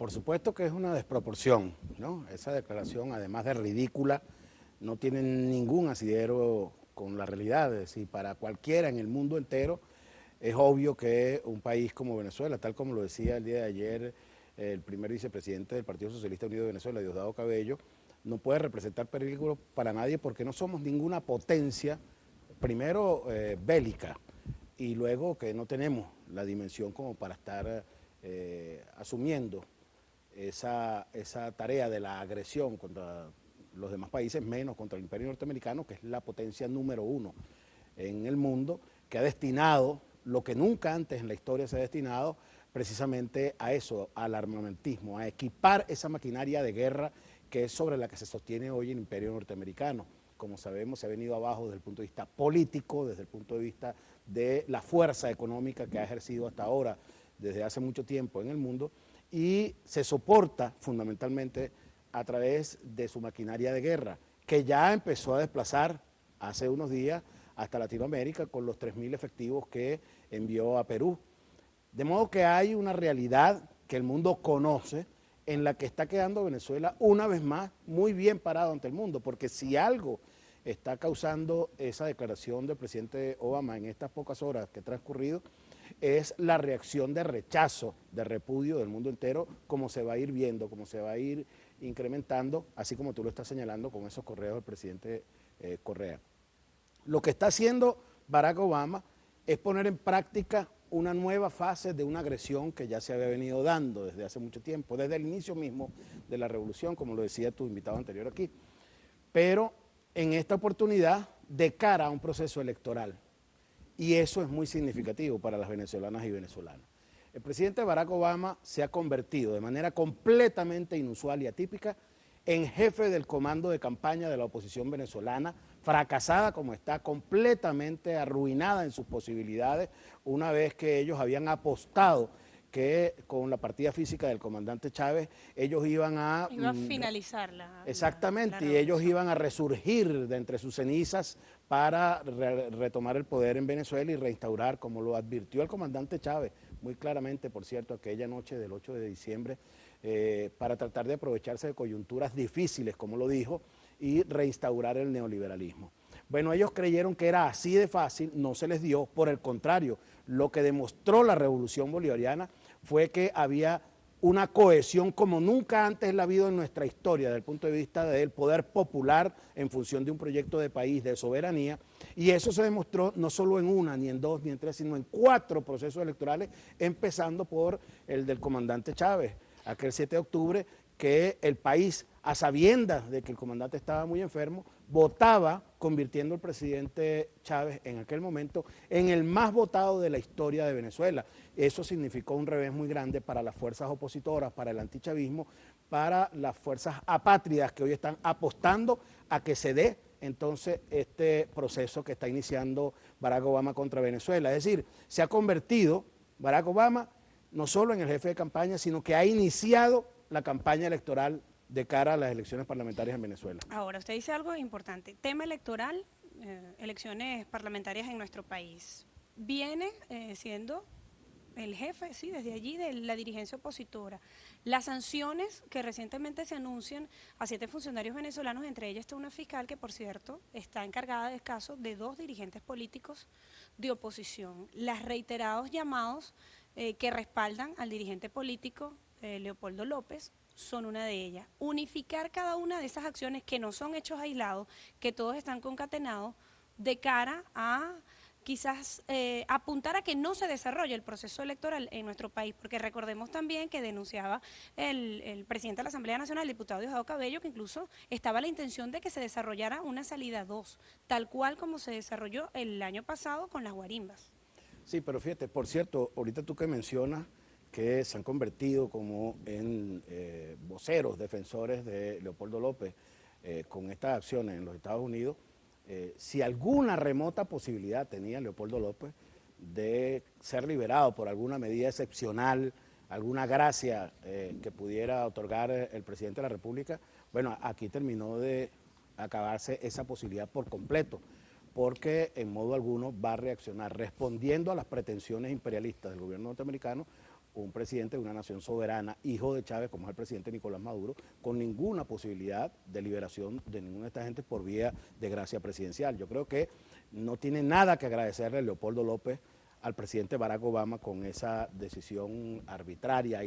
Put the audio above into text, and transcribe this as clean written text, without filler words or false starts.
por supuesto que es una desproporción, ¿no? Esa declaración, además de ridícula, no tiene ningún asidero con la realidad. Es decir, para cualquiera en el mundo entero es obvio que un país como Venezuela, tal como lo decía el día de ayer el primer vicepresidente del Partido Socialista Unido de Venezuela, Diosdado Cabello, no puede representar peligro para nadie porque no somos ninguna potencia, primero bélica, y luego que no tenemos la dimensión como para estar asumiendo esa tarea de la agresión contra los demás países, menos contra el imperio norteamericano, que es la potencia número uno en el mundo, que ha destinado lo que nunca antes en la historia se ha destinado precisamente a eso, al armamentismo, a equipar esa maquinaria de guerra que es sobre la que se sostiene hoy el imperio norteamericano. Como sabemos, se ha venido abajo desde el punto de vista político, desde el punto de vista de la fuerza económica que ha ejercido hasta ahora, desde hace mucho tiempo en el mundo, y se soporta fundamentalmente a través de su maquinaria de guerra, que ya empezó a desplazar hace unos días hasta Latinoamérica con los 3.000 efectivos que envió a Perú. De modo que hay una realidad que el mundo conoce, en la que está quedando Venezuela una vez más muy bien parado ante el mundo, porque si algo está causando esa declaración del presidente Obama en estas pocas horas que ha transcurrido, es la reacción de rechazo, de repudio del mundo entero, como se va a ir viendo, como se va a ir incrementando, así como tú lo estás señalando con esos correos del presidente Correa. Lo que está haciendo Barack Obama es poner en práctica una nueva fase de una agresión que ya se había venido dando desde hace mucho tiempo, desde el inicio mismo de la revolución, como lo decía tu invitado anterior aquí, pero en esta oportunidad de cara a un proceso electoral. Y eso es muy significativo para las venezolanas y venezolanos. El presidente Barack Obama se ha convertido de manera completamente inusual y atípica en jefe del comando de campaña de la oposición venezolana, fracasada como está, completamente arruinada en sus posibilidades, una vez que ellos habían apostado que con la partida física del comandante Chávez, ellos iban a... Iba a finalizar exactamente, la y ellos revolución. iban a resurgir de entre sus cenizas para retomar el poder en Venezuela y reinstaurar, como lo advirtió el comandante Chávez, muy claramente, por cierto, aquella noche del 8 de diciembre, para tratar de aprovecharse de coyunturas difíciles, como lo dijo, y reinstaurar el neoliberalismo. Bueno, ellos creyeron que era así de fácil, no se les dio, por el contrario, lo que demostró la revolución bolivariana fue que había una cohesión como nunca antes la ha habido en nuestra historia, desde el punto de vista del poder popular en función de un proyecto de país, de soberanía, y eso se demostró no solo en una, ni en dos, ni en tres, sino en 4 procesos electorales, empezando por el del comandante Chávez, aquel 7 de octubre, que el país, a sabiendas de que el comandante estaba muy enfermo, votaba convirtiendo al presidente Chávez en aquel momento en el más votado de la historia de Venezuela. Eso significó un revés muy grande para las fuerzas opositoras, para el antichavismo, para las fuerzas apátridas que hoy están apostando a que se dé entonces este proceso que está iniciando Barack Obama contra Venezuela. Es decir, se ha convertido Barack Obama no solo en el jefe de campaña, sino que ha iniciado la campaña electoral de cara a las elecciones parlamentarias en Venezuela. Ahora, usted dice algo importante. Tema electoral, elecciones parlamentarias en nuestro país. Viene siendo el jefe, sí, desde allí, de la dirigencia opositora. Las sanciones que recientemente se anuncian a 7 funcionarios venezolanos, entre ellas está una fiscal que, por cierto, está encargada del caso de 2 dirigentes políticos de oposición. Las reiterados llamados que respaldan al dirigente político Leopoldo López son una de ellas. Unificar cada una de esas acciones que no son hechos aislados, que todos están concatenados, de cara a quizás apuntar a que no se desarrolle el proceso electoral en nuestro país, porque recordemos también que denunciaba el presidente de la Asamblea Nacional, el diputado Diosdado Cabello, que incluso estaba la intención de que se desarrollara una salida 2, tal cual como se desarrolló el año pasado con las guarimbas. Sí, pero fíjate, por cierto, ahorita tú que mencionas que se han convertido como en voceros, defensores de Leopoldo López con estas acciones en los Estados Unidos, si alguna remota posibilidad tenía Leopoldo López de ser liberado por alguna medida excepcional, alguna gracia que pudiera otorgar el presidente de la República, bueno, aquí terminó de acabarse esa posibilidad por completo, porque en modo alguno va a reaccionar respondiendo a las pretensiones imperialistas del gobierno norteamericano un presidente de una nación soberana, hijo de Chávez, como es el presidente Nicolás Maduro, con ninguna posibilidad de liberación de ninguna de estas gente por vía de gracia presidencial. Yo creo que no tiene nada que agradecerle Leopoldo López al presidente Barack Obama con esa decisión arbitraria